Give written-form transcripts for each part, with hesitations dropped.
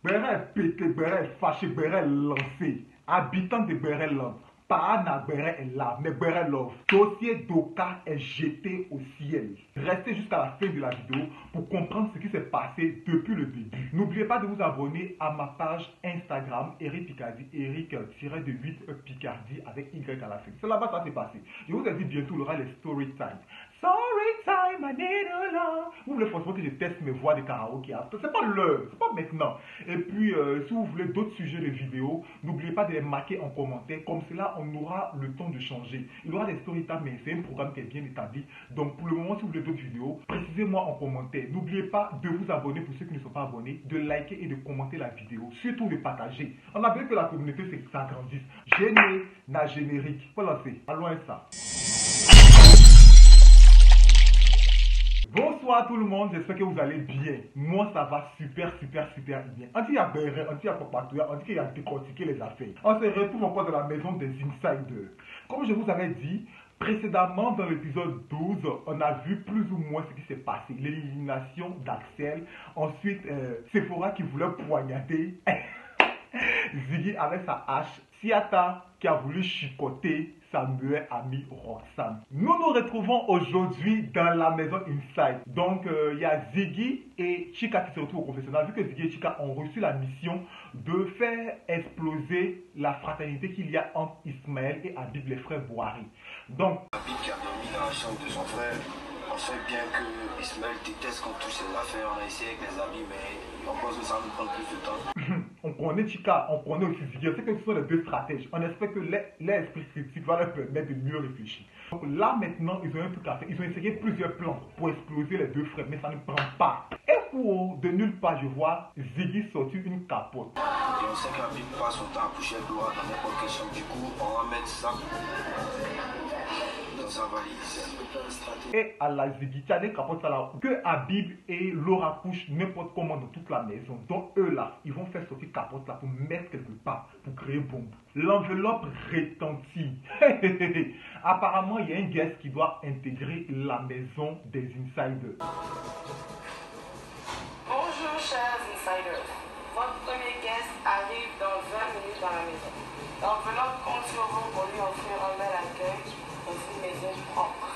Béret pété, Béret fâché, Béret lancé. Habitant de Béret Love. Paana Béret est là, mais Béret Love. Dossier d'Oka est jeté au ciel. Restez jusqu'à la fin de la vidéo pour comprendre ce qui s'est passé depuis le début. N'oubliez pas de vous abonner à ma page Instagram, Eric Picardie, Eric-de-8 Picardie avec Y à la fin. C'est là-bas que ça s'est passé. Je vous ai dit bientôt, il y aura les story time. Story time, I need a love. Vous voulez forcément que je teste mes voix de karaoké. C'est pas l'heure, c'est pas maintenant. Et puis, si vous voulez d'autres sujets de vidéos, n'oubliez pas de les marquer en commentaire. Comme cela, on aura le temps de changer. Il y aura des story time, mais c'est un programme qui est bien établi. Donc, pour le moment, si vous voulez d'autres vidéos, précisez-moi en commentaire. N'oubliez pas de vous abonner pour ceux qui ne sont pas abonnés, de liker et de commenter la vidéo. Surtout de partager. On a besoin que la communauté s'agrandisse. Générique. Voilà, c'est. Allons à ça. Bonsoir tout le monde, j'espère que vous allez bien. Moi ça va super bien. On dit qu'il y a Béret, on dit qu'il y a Papatouya, on dit qu'il y a décortiqué les affaires. On se retrouve encore dans la maison des insiders. Comme je vous avais dit, précédemment dans l'épisode 12, on a vu plus ou moins ce qui s'est passé. L'élimination d'Axel, ensuite Sephora qui voulait poignarder Ziggy avec sa hache, Siata qui a voulu chicoter sa muette amie Roxane. Nous nous retrouvons aujourd'hui dans la maison Inside. Donc il y a Ziggy et Chika qui se retrouvent au confessionnal. Vu que Ziggy et Chika ont reçu la mission de faire exploser la fraternité qu'il y a entre Ismaël et Habib, les frères Boari. Donc Habib qui a dormi dans la chambre de son frère. On sait bien que Ismaël déteste qu'on touche ses affaires. On a essayé avec les amis, mais on pense que ça nous prend plus de temps. On connaît Chika, on connaît aussi Ziggy. C'est que ce sont les deux stratèges. On espère que l'esprit critique va leur permettre de mieux réfléchir. Donc là maintenant, ils ont un truc à faire. Ils ont essayé plusieurs plans pour exploser les deux frères, mais ça ne prend pas. Et pour de nulle part, je vois Ziggy sortir une capote. Et on sait qu'Habib passe son temps à coucher droit dans n'importe quelle chambre. Du coup, on va mettre ça dans sa valise. Et à la Ziggy, tu as des capotes là que Habib et Laura couchent n'importe comment dans toute la maison. Donc eux là, ils vont faire sortir capote là pour mettre quelque part, pour créer bombe. L'enveloppe retentit. Apparemment, il y a un guest qui doit intégrer la maison des insiders. Bonjour chers insiders. Votre premier guest arrive dans 20 minutes dans la maison. L'enveloppe compte sur vous pour lui offrir un bel accueil dans une maison propre.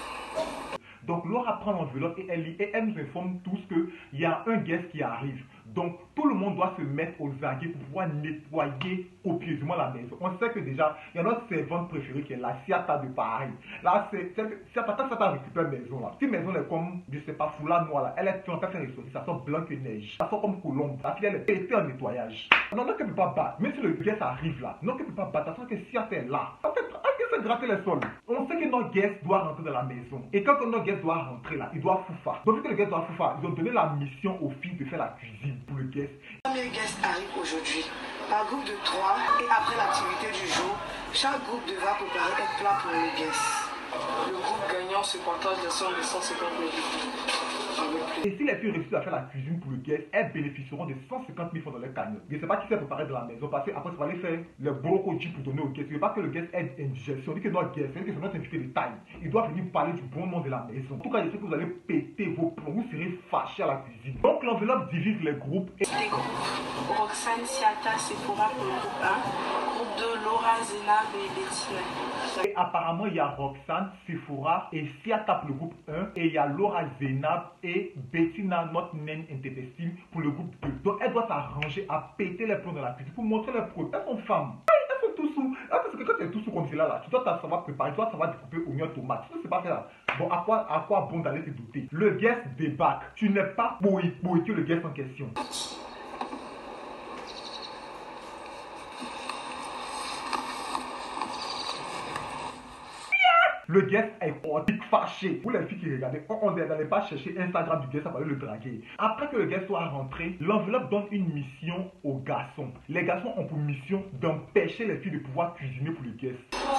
Donc Laura prend l'enveloppe et elle lit et elle nous informe tous qu'il y a un guest qui arrive. Donc tout le monde doit se mettre aux aguets pour pouvoir nettoyer copieusement la maison. On sait que déjà, il y a notre servante préférée qui est la Siata de Paris. Là, c'est Siata récupère la maison là. Cette maison est comme, je sais pas, foulard noir là. Elle est en train de ressortir, ça sort blanc que neige. Ça sort comme colombe. La fille elle est pétée en nettoyage. Non, non, qu'elle ne peut pas battre. Même si le guest arrive là, non, qu'elle ne peut pas battre. Ça sent que Siata est là. En fait, elle se gratter les sols. On sait que notre guest doit rentrer dans la maison. Et quand notre guest doit rentrer là, il doit foufa. Donc vu que le guest doit foufa, ils ont donné la mission aux filles de faire la cuisine pour le guest. Le premier guest arrive aujourd'hui par groupe de 3 et après l'activité du jour, chaque groupe devra préparer un plat pour le guest. Le groupe gagnant se partage la somme de 150 000. Et si les filles réussissent à faire la cuisine pour le guest, elles bénéficieront de 150 000 francs dans leur cagnotte. Je ne sais pas qui s'est préparé dans la maison parce qu'après, ça va aller faire le brocochi pour donner au guest. Je ne veux pas que le guest ait indigestion. On dit que notre guest, c'est notre invité de taille. Il doit venir parler du bon nom de la maison. En tout cas, je sais que vous allez péter vos plombs. Vous serez fâchés à la cuisine. Donc, l'enveloppe divise les groupes. Les groupes Roxane, Siata, Sephora pour le groupe 1. Groupe 2, Laura, Zénab et Bettina. Et apparemment, il y a Roxane, Sephora et Siata pour le groupe 1. Et il y a Laura, Zénab et Bettina, notre naine intempestive pour le groupe 2. Donc, elle doit s'arranger à péter les plombs dans la cuisine pour montrer les preuves. Elles sont femmes. Elles sont tout sous. Parce que quand tu es tout sous comme cela là, tu dois savoir préparer, tu dois savoir découper oignons, tomates. Tu ne sais pas faire là. Bon, à quoi bon d'aller te douter? Le guest débarque. Tu n'es pas que le guest en question. Le guest est fâché. Pour les filles qui regardaient, on n'allait pas chercher Instagram du guest, ça fallait le draguer. Après que le guest soit rentré, l'enveloppe donne une mission aux garçons. Les garçons ont pour mission d'empêcher les filles de pouvoir cuisiner pour le guest.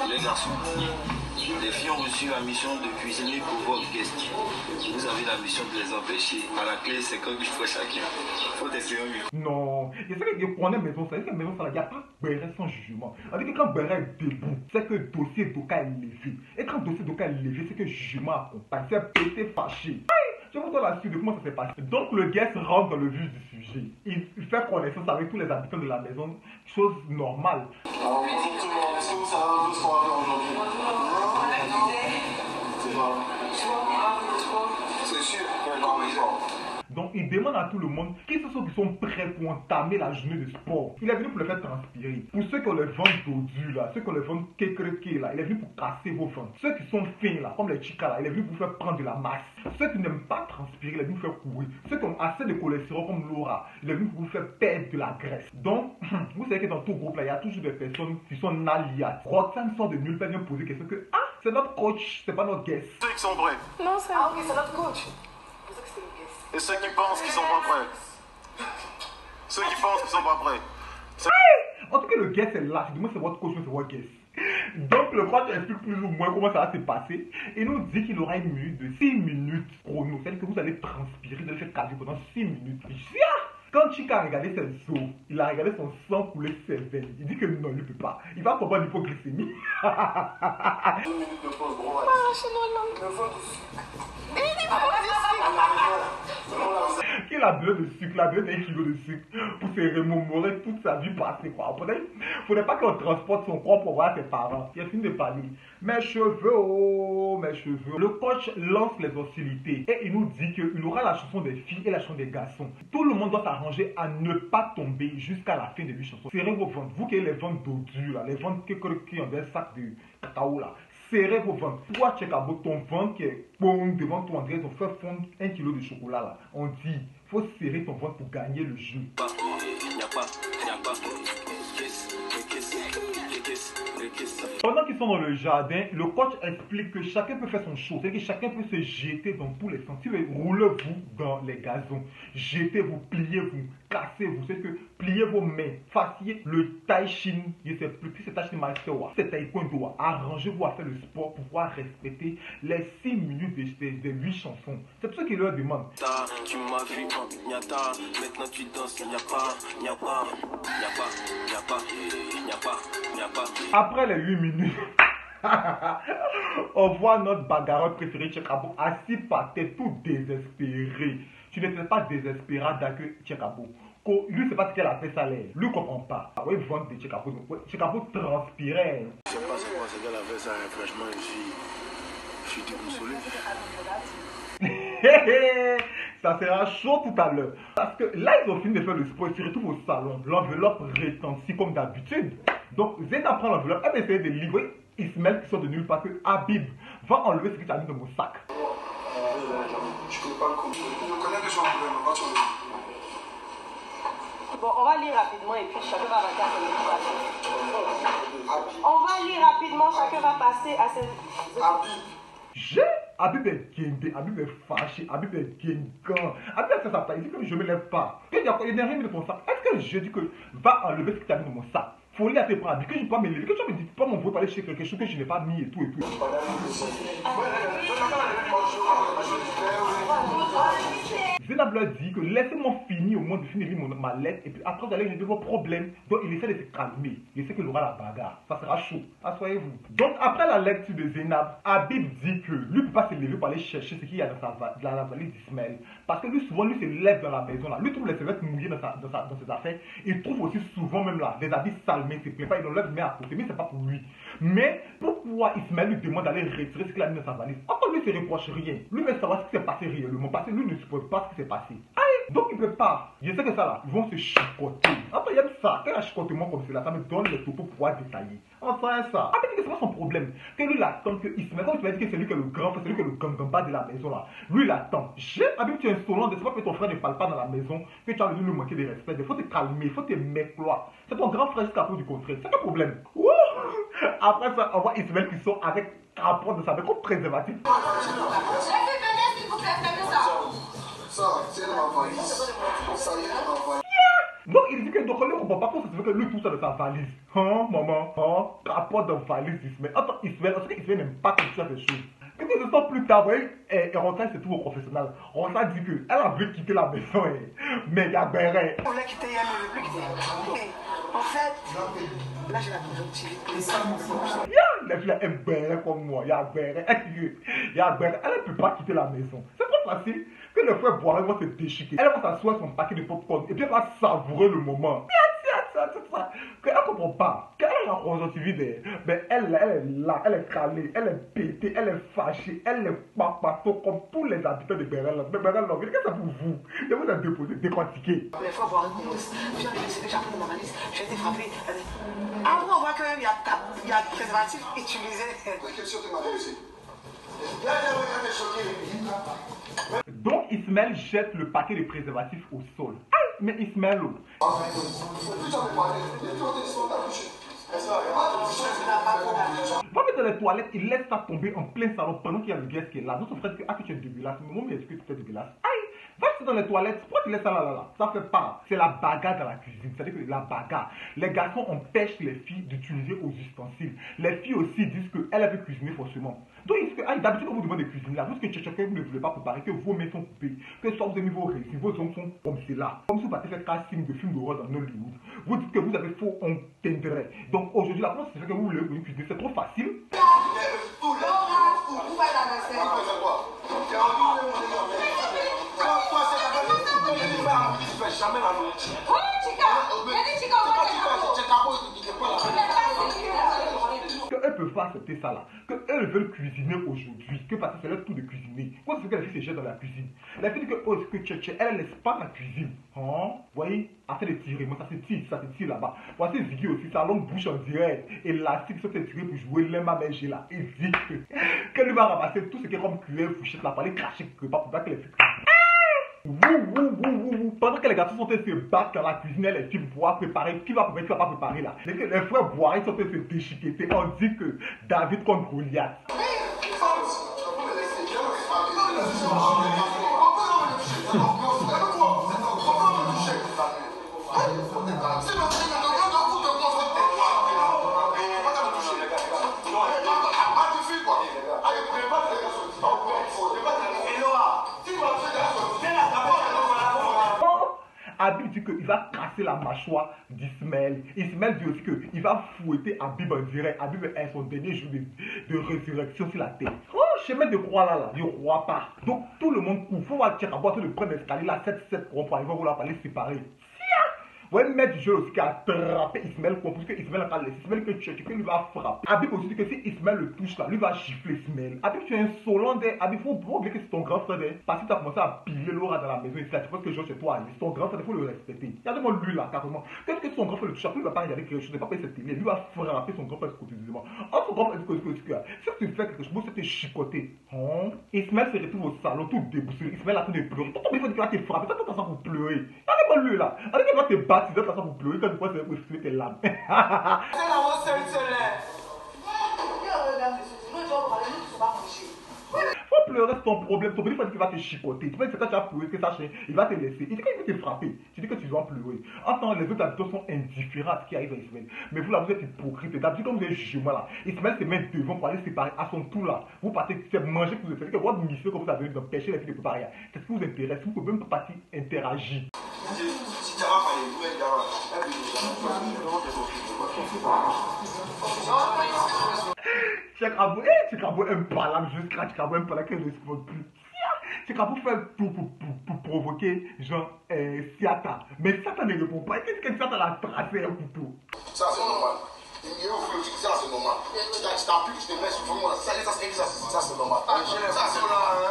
Les garçons, les filles ont reçu la mission de cuisiner pour votre guest. Vous avez la mission de les empêcher. À la clé, c'est comme il faut chacun. Faut essayer mieux. Non, je sais que je connais maison ça. Il n'y a pas Béret sans jugement. On dit que quand Béret est debout, c'est que le dossier d'Oka est levé. Et quand dossier d'aucun est levé, c'est que jugement accompagne. C'est pété fâché. Je vous donne la suite de comment ça s'est passé. Donc le guest rentre dans le vif du sujet. Il fait connaissance avec tous les habitants de la maison, chose normale. Alors bonjour tout le monde, est-ce que vous savez un peu ce qu'on va faire aujourd'hui? C'est sûr, donc il demande à tout le monde qui ce sont qui sont prêts pour entamer la journée de sport. Il est venu pour le faire transpirer. Pour ceux qui ont les ventres dodus là, ceux qui ont les ventres kékéké là, il est venu pour casser vos ventres. Ceux qui sont fins là, comme les chicas là, il est venu pour faire prendre de la masse. Ceux qui n'aiment pas transpirer, il est venu pour faire courir. Ceux qui ont assez de cholestérol comme Laura, il est venu pour vous faire perdre de la graisse. Donc, vous savez que dans tout groupe là, il y a toujours des personnes qui sont naliates. Roxane sort de nulle part, vient poser question que c'est notre coach, c'est pas notre guest. Ceux qui sont prêts. Non, c'est ok, c'est notre coach. C'est pour ça que c'était le guest. Et ceux qui pensent qu'ils sont pas prêts. Ceux qui pensent qu'ils sont pas prêts. En tout cas, le guest est là. Je dis, moi, c'est votre coach, c'est votre guest. Donc, le coach explique plus ou moins comment ça va se passer. Il nous dit qu'il aura une minute de 6 minutes chrono. C'est-à-dire que vous allez transpirer, vous allez faire caler pendant 6 minutes. Quand Chica a regardé ses os, il a regardé son sang couler ses veines. Il dit que non, il ne peut pas. Il va comprendre l'hypoglycémie. 2 minutes de pause, gros. Qu'il a besoin de sucre, il a besoin d'un kilo de sucre pour se remémorer toute sa vie passée. Il ne faudrait pas qu'on transporte son corps pour voir ses parents. Il a fini de parler. Mes cheveux, oh, mes cheveux. Le coach lance les hostilités et il nous dit qu'il aura la chanson des filles et la chanson des garçons. Tout le monde doit s'arranger à ne pas tomber jusqu'à la fin de 8 chansons. Serrez vos ventres. Vous qui avez les ventres dodus, là, les ventres qui ont des sacs de cacao là. Serrez vos ventres. Toi, Tchekabo, ton ventre qui est bon devant toi, André, ils ont fait fondre 1 kilo de chocolat là. On dit, il faut serrer ton ventre pour gagner le jeu. Pendant qu'ils sont dans le jardin, le coach explique que chacun peut faire son show. C'est-à-dire que chacun peut se jeter dans tous les sens. Si vous roulez-vous dans les gazons, jetez-vous, pliez-vous, cassez-vous. C'est que pliez vos mains, fassiez le tai chi. Je sais plus si c'est tai chi master ou c'est taekwondo. Arrangez-vous à faire le sport pour pouvoir respecter les 6 minutes de 8 chansons. C'est pour ça qu'il leur demande. Tu m'as vu en Nyata, maintenant tu danses, n'y a pas. Après les 8 minutes, on voit notre bagarreur préféré, Tchekabo, assis par terre, tout désespéré. Tu n'étais pas désespéré d'accueillir Tchekabo. Lui, c'est pas ce qu'elle a fait ça l'air. Lui, ne comprend pas. Oui, vente de Tchekabo. Tchekabo transpirait. Je sais pas c'est quoi, c'est qu'elle a fait ça, franchement, je suis déboussolé. Ça sera chaud tout à l'heure. Parce que là, ils ont fini de faire le sport. Ils se retrouvent au salon. L'enveloppe retentit comme d'habitude. Donc, Zéna prend l'enveloppe. Elle va essayer de livrer Ismaël qui sort de nulle part que Habib va enlever ce que tu as mis dans mon sac. Je connais pas le coup. Je connais déjà un problème. Bon, on va lire rapidement et puis chacun va regarder ce On va lire rapidement, chacun va passer à ses... Habib est guindé, Habib est fâché, Habib est guingant. Habib a fait sa place, il dit que je ne me lève pas. Il n'a rien mis dans ton sac. Est-ce que je dis que va enlever ce que tu as mis dans mon sac? Folie à tes bras, que je ne peux pas me lever, que tu me dis pas m'envoyer pour aller chercher quelque chose que je n'ai pas mis et tout et tout. Zénab leur dit que laissez-moi finir au moins de finir ma lettre et puis après vous allez régler vos problèmes. Donc il essaie de se calmer. Il sait qu'il aura la bagarre. Ça sera chaud. Asseyez-vous. Donc après la lecture de Zénab, Habib dit que lui ne peut pas se lever pour aller chercher ce qu'il y a dans la valise d'Ismaël. Parce que lui souvent lui se lève dans la maison là. Lui trouve les serviettes mouillées dans ses affaires. Il trouve aussi souvent même là des habits sales mais il ne se plaît pas. Il enlève mais à côté. Mais c'est pas pour lui. Mais pourquoi Ismaël lui demande d'aller retirer ce qu'il a mis dans sa valise? Encore lui ne se reproche rien. Lui veut savoir ce qui s'est passé réellement. Parce que lui ne supporte pas ce qui s'est passé. Allez, donc il ne peut pas. Je sais que ça là, ils vont se chicoter. Enfin, il aime ça. Quand il a chicotement comme cela, ça me donne le topo pour pouvoir détailler. Enfin, ça. Ah, mais c'est pas son problème. Que lui, il attend que Ismaël, quand tu vas dire que c'est lui qui est le grand, c'est lui qui est le gangamba de la maison là. Lui, il attend. Habib, tu es insolent. C'est pas que ton frère ne parle pas dans la maison, que tu as besoin de lui manquer de respect. Il faut te calmer, il faut te mécloire. C'est ton grand frère jusqu'à peu du contraire. C'est quel problème? Ouh. Après ça, on voit Ismaël qui sort avec rapport de sa main comme préservatif. Ça, c'est dans ma valise. Ça y est, dans ma valise. Donc il dit que donc on ne comprend pas comment ça se fait que lui tout ça dans sa valise. Hein, maman? Hein? Rapport de valise d'Ismaël. Attends, Ismaël, on sait qu'Ismaël n'aime pas comme ça ces choses. Quelques instants plus tard, vous voyez, Ronsa c'est tout au professionnel. Ronsa dit qu'elle a voulu quitter la maison, mais il y a Béret. On l'a quitté, elle ne veut plus quitter. En fait, là j'ai la conjonctivite. La fille a un béret comme moi, il y a un béret, elle ne peut pas quitter la maison. C'est trop facile que le frère Boiret va se déchiqueter. Elle va s'asseoir son paquet de popcorn et puis elle va savourer le moment. Tout ça. Elle ne comprend pas. Quand elle a la conjonctivite, mais elle est là, elle est calée, elle est pétée, elle est fâchée, elle est papato comme tous les habitants de Berel. Mais Berel, qu'est-ce que c'est pour vous? Je vous ai déposé, décortiqué. Les fois Boiret commence. Puis on dit que j'ai appris mon analyse, j'ai été frappé. Après, on voit quand même il y a préservatif utilisé. Question de ma réussite. Donc Ismaël jette le paquet de préservatifs au sol. Mais Ismaël, va mettre dans les toilettes, il laisse ça tomber en plein salon pendant qu'il y a le guest qui est là. Notre frère dit, ah, que tu es dégueulasse. Mais moi, mais est-ce que tu es dégueulasse? Aïe, va dans les toilettes, pourquoi tu laisses ça là? Ça fait pas. C'est la bagarre dans la cuisine. C'est-à-dire que la bagarre. Les garçons empêchent les filles d'utiliser aux ustensiles. Les filles aussi disent qu'elle veut cuisiner forcément. Donc, d'habitude, quand vous demandez de cuisiner là, parce que chacun vous ne voulez pas préparer, que vos mains sont coupées, que soit vous avez mis vos récits, vos ongles sont comme cela. Comme si vous partez faire casting de films d'horreur dans Hollywood. Vous dites que vous avez faux intérêt. Donc, aujourd'hui, la France, c'est fait que vous voulez cuisiner, c'est trop facile. Qu'elles peuvent pas accepter ça là, qu'elles veulent cuisiner aujourd'hui, que parce que c'est leur tour de cuisiner. Quand c'est que les filles se jettent dans la cuisine, la fille dit que oh, c'est que tché, elle laisse pas la cuisine. Hein? Vous voyez, après de tirer, moi ça se tire là-bas. Voici Ziggy aussi, sa longue bouche en direct, élastique, ça s'est tiré pour jouer l'aime berger là. Il dit qu'elle lui va ramasser tout ce qui est comme cuillère, fourchette là, pour aller cracher quelque part pour pas que les filles. Pendant que les garçons sont en train de se battre dans la cuisine, les filles vont préparer, qui va préparer, qui va pas préparer là. Les frères Boiret sont en train de se déchiqueter, on dit que David contre Goliath. Habib dit qu'il va casser la mâchoire d'Ismaël. Ismaël dit aussi qu'il va fouetter Habib en direct. Habib est son dernier jour de résurrection sur la terre. Oh, chemin de croix là, il ne croit pas. Donc tout le monde court. Il faut voir Tchèque à boire de prendre l'escalier là, 7 pour il va vouloir aller séparer. Vous voyez, maître du jeu aussi qui a attrapé Ismaël, parce que Ismaël a laissé Ismaël que Tchèque lui va frapper. Habib aussi dit que si Ismaël le touche là, lui va gifler Ismaël. Habib, tu es insolent, Habib, il faut oublier que c'est ton grand frère, parce que tu as commencé à piler Laura dans la maison ici, tu penses que Georges c'est toi, c'est ton grand frère, il faut le respecter. Regardez-moi lui là, carrément. Qu'est-ce que son grand frère le touche, après il va pas regarder quelque chose, il va pas payer cette télé, lui va frapper son grand frère quotidiennement. En son grand frère, si tu fais quelque chose, c'est te chicoter. Ismaël se retrouve au salon, tout déboussolé, Ismaël a train de pleurer. Toi, il faut dire qu'il va te frapper, toi, tu as ça pour pleurer. Regardez-moi lui là, regardez qu'il va te battre, tu as ça pour pleurer. Quand tu vois, c'est pour exprimer tes larmes. Faut pleurer, c'est ton problème. Ton problème, c'est qu'il va te chicoter. Tu vois, c'est quand tu vas pleurer que ça change. Il va te laisser. Il dit qu'il va te frapper. Tu dis que tu dois pleurer. En temps, les autres habitants sont indifférents à ce qui arrive à Ismaël. Mais vous là, vous êtes hypocrite. D'habitude, quand vous êtes jumeaux là, Ismaël se met devant pour aller séparer à son tour là. Vous partez, c'est manger que vous faites. C'est que votre mission que vous avez d'empêcher les filles de préparer. C'est ce qui vous intéresse. Vous pouvez même pas partir interagir. Si tu as pas les nouvelles, Chekabo aime pas là, jusqu'à Chekabo aime pas là, qu'elle ne respond plus. Chekabo fait tout pour provoquer genre Siata. Mais Siata ne répond pas. Qu'est-ce que Siata l'a tracé un couteau? Ça c'est normal. Ça c'est normal. Tu t'appuies, tu te mets sur tout le monde. Ça c'est normal. Ça c'est normal.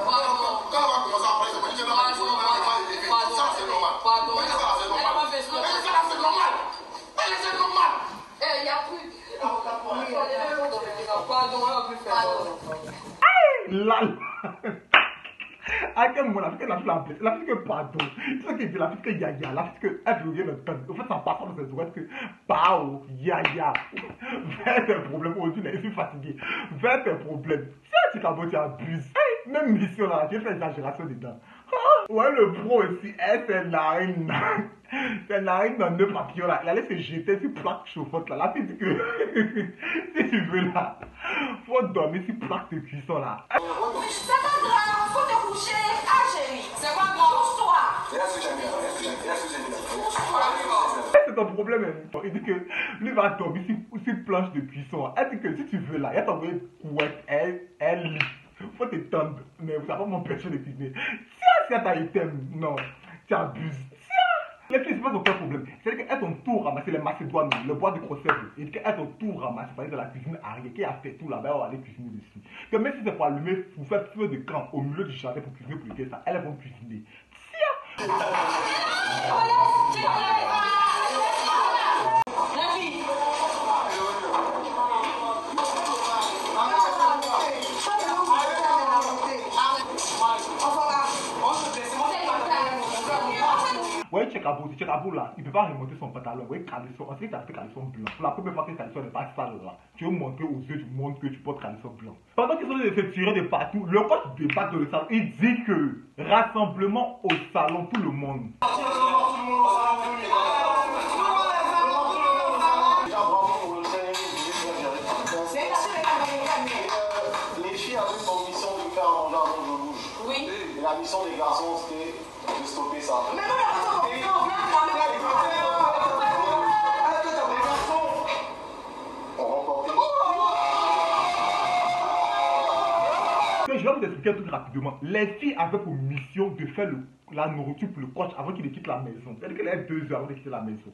Quand on va commencer à parler, ça c'est normal. Ça c'est normal. Pardon. Ça c'est normal. Ça c'est normal. C'est normal. Il y a plus. Pardon, on a pu faire. Là. À quel moment la fille que pardon, c'est ce qu'il dit, la fille que yaya, la fille que elle veut rien entendre. En fait, ça passe dans ses oreilles que pao, yaya. Vers tes problèmes, aujourd'hui, je suis fatigué. Vers tes problèmes. Si tu as tu abuses. Même mission là, tu fais exagération dedans. Ouais, le pro aussi, c'est narine. C'est narine dans deux papillons là. Il allait se jeter sur plaque chauffante là. La fille dit que si tu veux là, faut dormir sur plaque de cuisson là. C'est pas grave, faut te coucher. Ah chérie, c'est pas grave, pousse-toi. C'est son problème. Il dit que lui va dormir sur planche de cuisson. Elle dit que si tu veux là, il y a ton couette, elle lit. Faut t'étendre. Mais vous savez pas m'empêcher de cuisiner. Tiens, si t'as item, non, tu abuses. Les filles, c'est pas aucun problème. C'est-à-dire qu'elles ont tout ramassé, les macédoines, le bois de crochet. Et qu'elles ont tout ramassé. Par exemple, de la cuisine arrière, qui a fait tout là-bas, on va aller cuisiner dessus. Que même si c'est pour allumer, pour faire feu de camp au milieu du jardin pour cuisiner pour ça, elles vont cuisiner. Tiens! Vous voyez Tchekabou là, il ne peut pas remonter son pantalon. Vous voyez caleçon, on sait que tu as fait caleçon blanc. Pour la première fois que caleçon n'est pas sale là, tu veux montrer aux yeux du monde que tu portes caleçon blanc. Pendant qu'ils sont en train de se tirer de partout, le coach débat dans le salon, il dit que rassemblement au salon, tout le monde. Les filles avaient pour mission de faire manger avant que je bouge. Oui. Et la mission des garçons, c'était de stopper ça. Mais non, On remportait. Je vais vous expliquer un truc rapidement. Les filles avaient pour mission de faire la nourriture pour le coach avant qu'il ne quitte la maison. C'est-à-dire qu'il avait 2 heures avant de quitter la maison.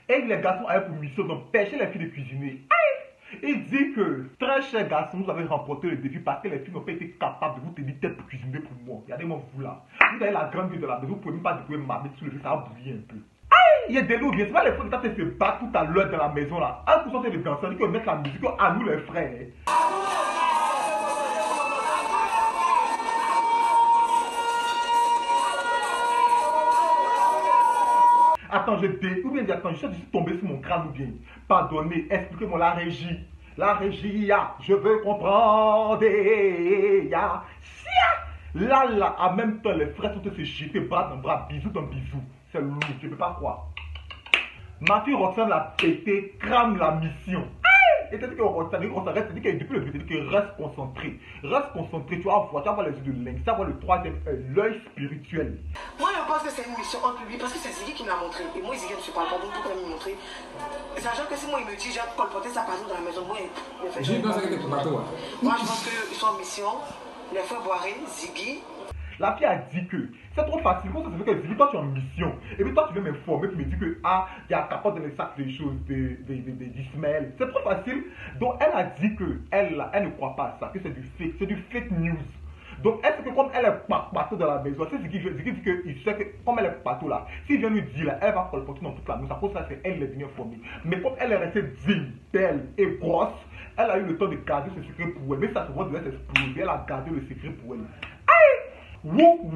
Et les garçons avaient pour mission d'empêcher les filles de cuisiner. Aïe! Il dit que, très chers garçons, vous avez remporté le défi parce que les filles n'ont pas été capables de vous tenir tête pour cuisiner pour moi. Regardez-moi vous là. Vous avez la grande vie de la maison, vous ne pouvez même pas déployer ma bête sur le feu, ça va bouillir un peu. Aïe! Il y a des loups, bien sûr, les fois que tu se battre tout à l'heure dans la maison là. Un coup de danser, on dit qu'on met la musique à nous les frères. Attends, je suis tombé sur mon crâne ou bien. Pardonnez, expliquez-moi la régie. La régie, je veux comprendre. Là, en même temps, les frères sont se jeter bras dans bras, bisous dans bisous. C'est lourd, je ne peux pas croire. Ma fille Roxane l'a pété, crame la mission. Et c'est-à-dire que Roxane reste, c'est-à-dire que depuis le début, c'est-à-dire que reste concentré. Reste concentré, tu vas voir les yeux de lynx, tu vas voir le troisième œil, l'œil spirituel. Moi, je pense que c'est une mission en public parce que c'est Ziggy qui me l'a montré. Et moi, Ziggy ne se parle pas, donc pourquoi me montrer? Sachant que si moi, il me dit, j'ai colporté sa partout dans la maison, moi, il fait. Moi, je pense qu'ils sont en mission, les frères Boiré, Ziggy. La fille a dit que c'est trop facile. Comment ça se fait que Ziggy, toi tu es en mission? Et puis toi tu veux m'informer, tu me dis que il y a capote dans les sacs des choses d'Ismaël. C'est trop facile. Donc elle a dit que elle ne croit pas à ça, que c'est du fake news. Donc est-ce que comme elle est partout dans la maison, c'est Ziggy dit qu'il sait que comme elle est partout là, s'il vient lui dire là, elle va colporter dans toute la maison. À cause de ça, c'est elle qui est venue informer. Mais comme elle est restée digne, belle et grosse, elle a eu le temps de garder ce secret pour elle. Mais ça se voit de s'exploser, elle a gardé le secret pour elle. Wouh,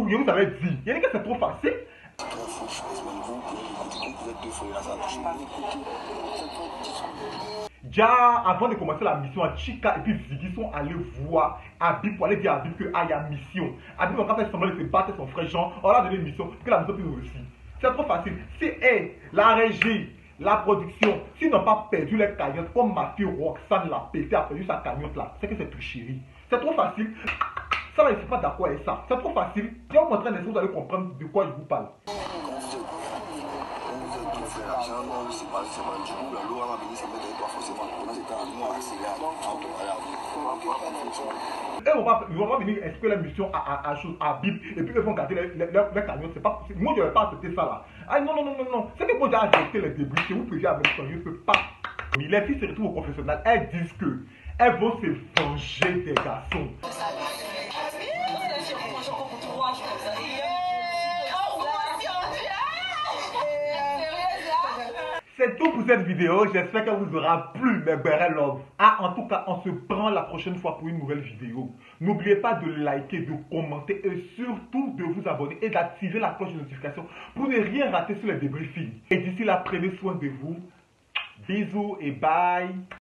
je vous avais dit. Il y a dit que c'est trop facile. Déjà, avant de commencer la mission, Chika et puis Ziggy sont allés voir Abib pour aller dire à Abib qu'il y a mission. Abib, quand elle semblait se battre son frère Jean, on leur a donné une mission que la mission puisse aussi. C'est trop facile. Si la régie, la production, s'ils n'ont pas perdu les cagnottes, comme ma fille Roxane l'a pété, a perdu sa cagnotte là, c'est que c'est tout chéri. C'est trop facile. Ça là, je ne suis pas d'accord avec ça. C'est trop facile. Si on vous montre un essai, vous allez comprendre de quoi je vous parle. Et on va venir expliquer la mission à Bib et puis ils vont garder les camions. C'est pas, moi je ne vais pas accepter ça là. Ah non. C'est que vous déjà ajouté les débris, que vous pouvez avec ça, je ne peux pas. Les filles se retrouvent au confessionnal, elles disent que elles vont se venger des garçons. C'est tout pour cette vidéo, j'espère qu'elle vous aura plu mes bérets love. En tout cas, on se prend la prochaine fois pour une nouvelle vidéo. N'oubliez pas de liker, de commenter et surtout de vous abonner et d'activer la cloche de notification pour ne rien rater sur les débriefings. Et d'ici là, prenez soin de vous. Bisous et bye.